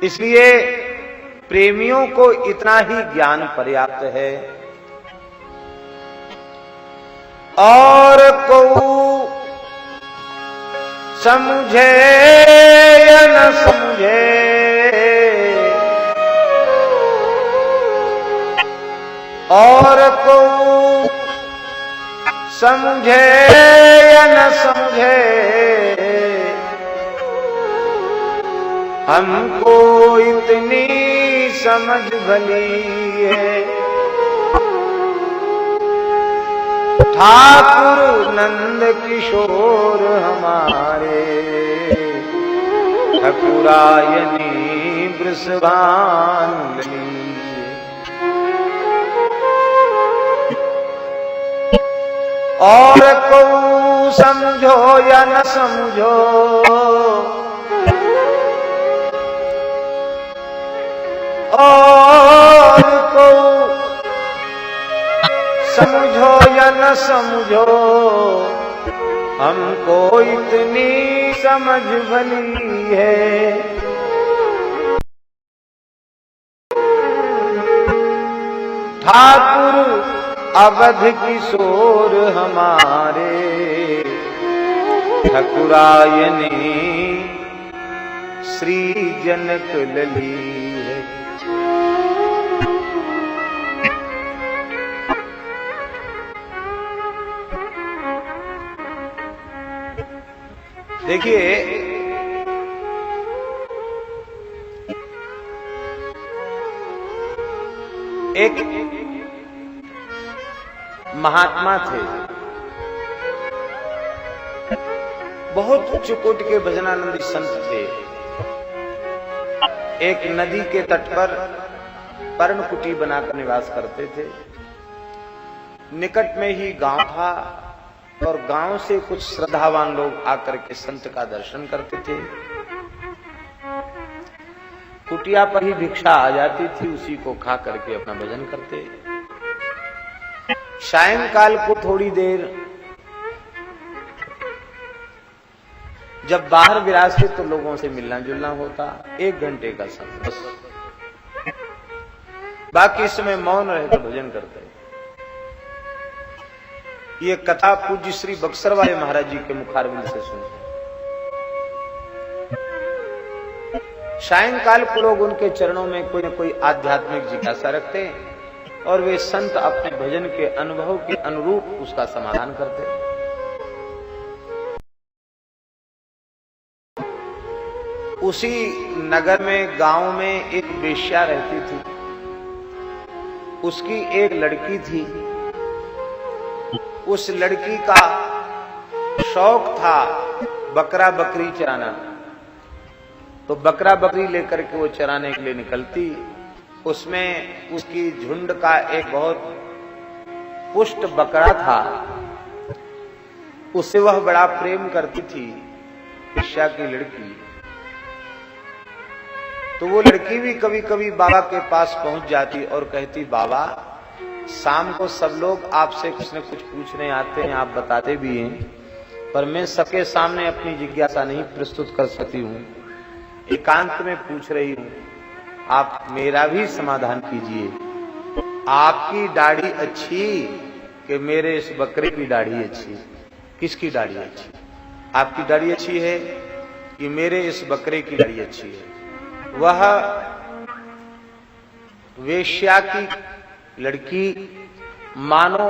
इसलिए प्रेमियों को इतना ही ज्ञान पर्याप्त है। और को समझे या न समझे, और को समझे या न समझे, हमको इतनी समझ भली है। ठाकुर नंद किशोर हमारे, ठकुरायनी वृषभानुली। और को समझो या न समझो, और को समझो या न समझो, हमको इतनी समझ भली है। ठाकुर अवध किशोर हमारे, ठकुरायनी श्री जनक लली है। देखिए, एक महात्मा थे, बहुत उच्च कोटि के भजनानंदी संत थे। एक नदी के तट पर पर्णकुटी बनाकर निवास करते थे। निकट में ही गांव था और गांव से कुछ श्रद्धावान लोग आकर के संत का दर्शन करते थे। कुटिया पर ही भिक्षा आ जाती थी, उसी को खा करके अपना भजन करते। सायंकाल को थोड़ी देर जब बाहर विराजते तो लोगों से मिलना जुलना होता, 1 घंटे का समय बस। बाकी समय मौन रहकर भजन करते। ये कथा पूज्य श्री बक्सर वाले महाराज जी के मुखारबिंद से सुनी। सायंकाल को लोग उनके चरणों में कोई न कोई आध्यात्मिक जिज्ञासा रखते और वे संत अपने भजन के अनुभव के अनुरूप उसका समाधान करते। उसी नगर में, गांव में एक वेश्या रहती थी। उसकी एक लड़की थी। उस लड़की का शौक था बकरा बकरी चराना। तो बकरा बकरी लेकर के वो चराने के लिए निकलती। उसमें उसकी झुंड का एक बहुत पुष्ट बकरा था। उससे वह बड़ा प्रेम करती थी, वेश्या की लड़की। तो वो लड़की भी कभी कभी बाबा के पास पहुंच जाती और कहती, बाबा शाम को सब लोग आपसे कुछ न कुछ पूछने आते हैं, आप बताते भी हैं, पर मैं सबके सामने अपनी जिज्ञासा नहीं प्रस्तुत कर सकती हूँ। एकांत में पूछ रही हूँ, आप मेरा भी समाधान कीजिए। आपकी दाढ़ी अच्छी कि मेरे इस बकरे की दाढ़ी अच्छी? किसकी दाढ़ी अच्छी? आपकी दाढ़ी अच्छी है कि मेरे इस बकरे की दाढ़ी अच्छी है? वह वेश्या की लड़की मानो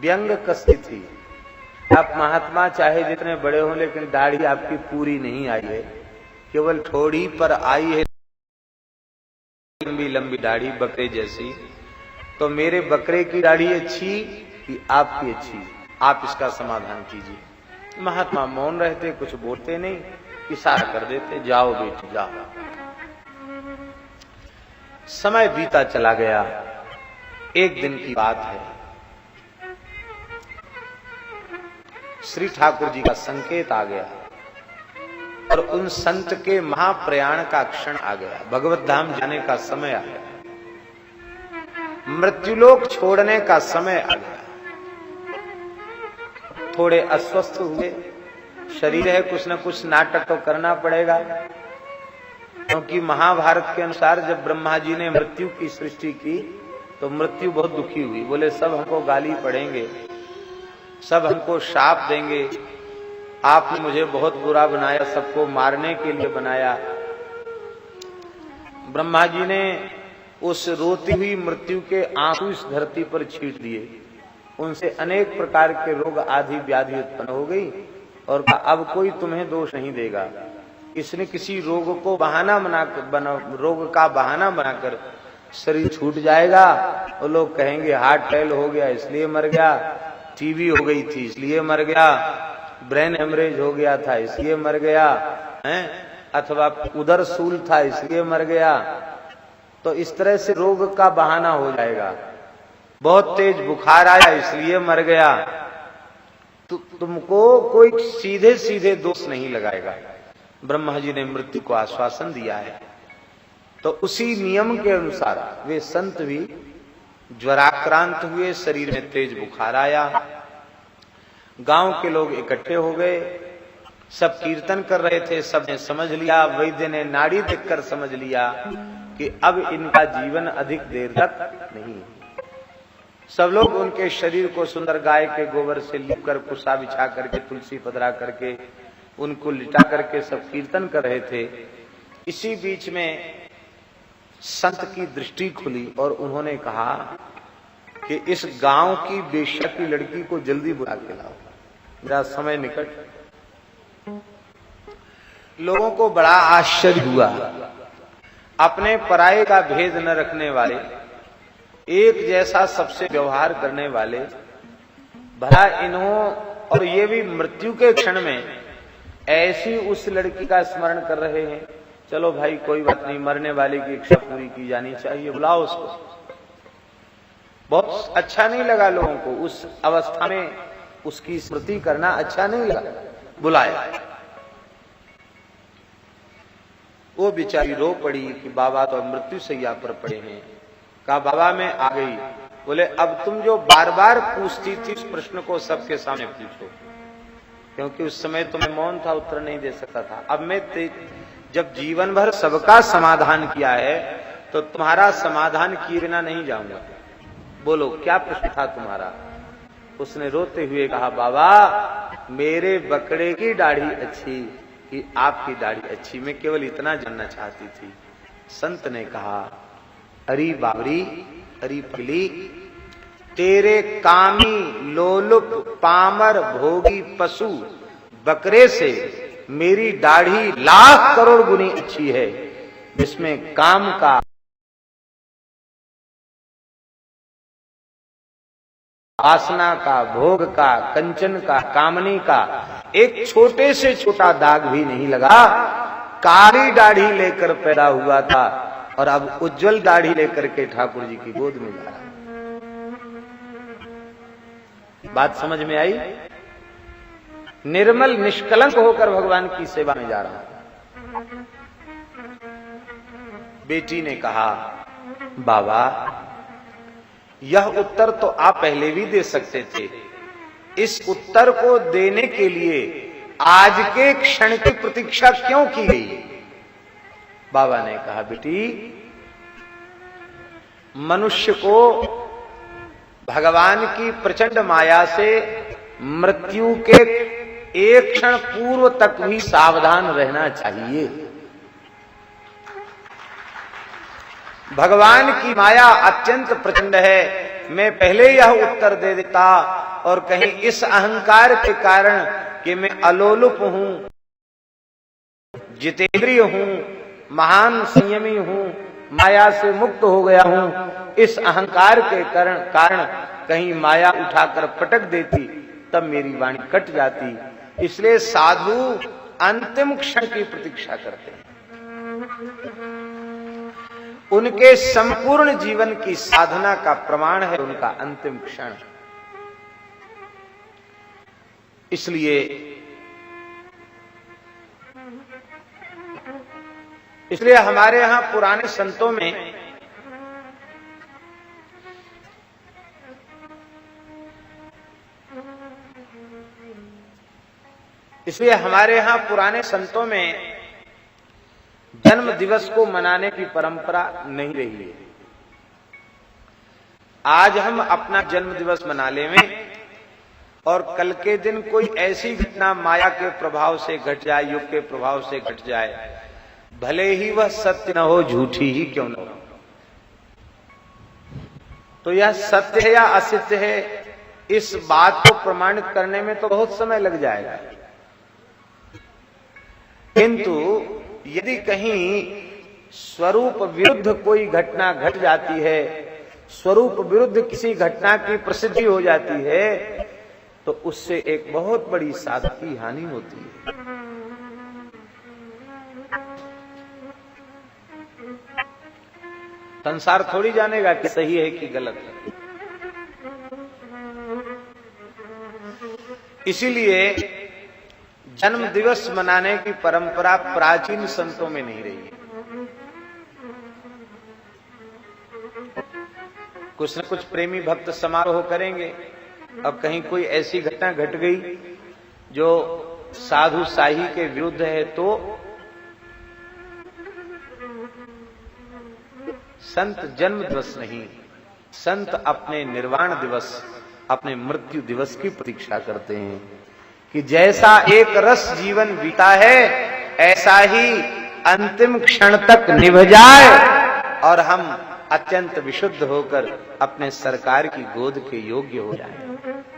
व्यंग कसती थी। आप महात्मा चाहे जितने बड़े हों, लेकिन दाढ़ी आपकी पूरी नहीं आई है, केवल थोड़ी पर आई है, लंबी लंबी दाढ़ी बकरे जैसी। तो मेरे बकरे की दाढ़ी अच्छी कि आपकी अच्छी? आप इसका समाधान कीजिए। महात्मा मौन रहते, कुछ बोलते नहीं, इशारा कर देते, जाओ बेटी जाओ। समय बीता चला गया। एक दिन की बात है, श्री ठाकुर जी का संकेत आ गया और उन संत के महाप्रयाण का क्षण आ गया। भगवत धाम जाने का समय आ गया, मृत्युलोक छोड़ने का समय आ गया। थोड़े अस्वस्थ हुए, शरीर है, कुछ न कुछ नाटक तो करना पड़ेगा। क्योंकि महाभारत के अनुसार जब ब्रह्मा जी ने मृत्यु की सृष्टि की तो मृत्यु बहुत दुखी हुई। बोले सब हमको गाली पड़ेंगे, सब हमको शाप देंगे, आपने मुझे बहुत बुरा बनाया, सबको मारने के लिए बनाया। ब्रह्मा जी ने उस रोती हुई मृत्यु के आंसू इस धरती पर छींट दिए। उनसे अनेक प्रकार के रोग आदि व्याधि उत्पन्न हो गई और कहा अब कोई तुम्हें दोष नहीं देगा। इसने किसी रोग को रोग का बहाना बनाकर शरीर छूट जाएगा और लोग कहेंगे हार्ट फेल हो गया इसलिए मर गया, टीबी हो गई थी इसलिए मर गया, ब्रेन हेमरेज हो गया था इसलिए मर गया है, अथवा उदर सूल था इसलिए मर गया। तो इस तरह से रोग का बहाना हो जाएगा। बहुत तेज बुखार आया इसलिए मर गया। तुमको कोई सीधे सीधे दोष नहीं लगाएगा। ब्रह्मा जी ने मृत्यु को आश्वासन दिया है। तो उसी नियम के अनुसार वे संत भी ज्वराक्रांत हुए, शरीर में तेज बुखार आया। गांव के लोग इकट्ठे हो गए, सब कीर्तन कर रहे थे। सबने समझ लिया, वैद्य ने नाड़ी देखकर समझ लिया कि अब इनका जीवन अधिक देर तक नहीं। सब लोग उनके शरीर को सुंदर गाय के गोबर से लिपकर, कुसा बिछा करके, तुलसी पधरा करके, उनको लिटा करके सब कीर्तन कर रहे थे। इसी बीच में संत की दृष्टि खुली और उन्होंने कहा कि इस गांव की बेश्या की लड़की को जल्दी बुला के लाओ, मेरा समय निकट। लोगों को बड़ा आश्चर्य हुआ। अपने पराये का भेद न रखने वाले, एक जैसा सबसे व्यवहार करने वाले, भला और ये भी मृत्यु के क्षण में ऐसी उस लड़की का स्मरण कर रहे हैं। चलो भाई कोई बात नहीं, मरने वाले की इच्छा पूरी की जानी चाहिए, बुलाओ उसको। बहुत अच्छा नहीं लगा लोगों को, उस अवस्था में उसकी स्मृति करना अच्छा नहीं लगा। बुलाया। वो बेचारी रो पड़ी कि बाबा तो मृत्यु शैया पर पड़े हैं। कहा बाबा मैं आ गई। बोले अब तुम जो बार बार पूछती थी उस प्रश्न को सबके सामने पूछो, क्योंकि उस समय तुम्हें मौन था, उत्तर नहीं दे सकता था। अब मैं जब जीवन भर सबका समाधान किया है तो तुम्हारा समाधान किए बिना नहीं जाऊंगा। बोलो क्या प्रश्न था तुम्हारा? उसने रोते हुए कहा बाबा मेरे बकरे की दाढ़ी अच्छी कि आपकी दाढ़ी अच्छी, मैं केवल इतना जानना चाहती थी। संत ने कहा अरे बाबरी, अरे पिली, तेरे कामी लोलुप पामर भोगी पशु बकरे से मेरी दाढ़ी लाख करोड़ गुनी अच्छी है, जिसमें काम का, वासना का, भोग का, कंचन का, कामनी का एक छोटे से छोटा दाग भी नहीं लगा। काली दाढ़ी लेकर पैदा हुआ था और अब उज्जवल दाढ़ी लेकर के ठाकुर जी की गोद में जा रहा। बात समझ में आई? निर्मल निष्कलंक होकर भगवान की सेवा में जा रहा। बेटी ने कहा बाबा यह उत्तर तो आप पहले भी दे सकते थे, इस उत्तर को देने के लिए आज के क्षण की प्रतीक्षा क्यों की गई? बाबा ने कहा बेटी मनुष्य को भगवान की प्रचंड माया से मृत्यु के एक क्षण पूर्व तक भी सावधान रहना चाहिए। भगवान की माया अत्यंत प्रचंड है। मैं पहले यह उत्तर दे देता और कहीं इस अहंकार के कारण कि मैं अलोलुप हूं, जितेंद्रिय हूं, महान संयमी हूं, माया से मुक्त हो गया हूं, इस अहंकार के कारण कहीं माया उठाकर पटक देती तब मेरी वाणी कट जाती। इसलिए साधु अंतिम क्षण की प्रतीक्षा करते हैं। उनके संपूर्ण जीवन की साधना का प्रमाण है उनका अंतिम क्षण। इसलिए हमारे यहां पुराने संतों में जन्म दिवस को मनाने की परंपरा नहीं रही है। आज हम अपना जन्म दिवस मना लें और कल के दिन कोई ऐसी घटना माया के प्रभाव से घट जाए, युग के प्रभाव से घट जाए, भले ही वह सत्य न हो, झूठी ही क्यों न हो, तो यह सत्य है या असत्य है, इस बात को प्रमाणित करने में तो बहुत समय लग जाएगा। किंतु यदि कहीं स्वरूप विरुद्ध कोई घटना घट जाती है, स्वरूप विरुद्ध किसी घटना की प्रसिद्धि हो जाती है, तो उससे एक बहुत बड़ी साधक की हानि होती है। संसार थोड़ी जानेगा कि सही है कि गलत है। इसीलिए जन्म दिवस मनाने की परंपरा प्राचीन संतों में नहीं रही है। कुछ न कुछ प्रेमी भक्त समारोह करेंगे, अब कहीं कोई ऐसी घटना घट गई जो साधु शाही के विरुद्ध है, तो संत जन्म दिवस नहीं, संत अपने निर्वाण दिवस, अपने मृत्यु दिवस की प्रतीक्षा करते हैं कि जैसा एक रस जीवन बीता है, ऐसा ही अंतिम क्षण तक निभ जाए और हम अत्यंत विशुद्ध होकर अपने सरकार की गोद के योग्य हो जाएं।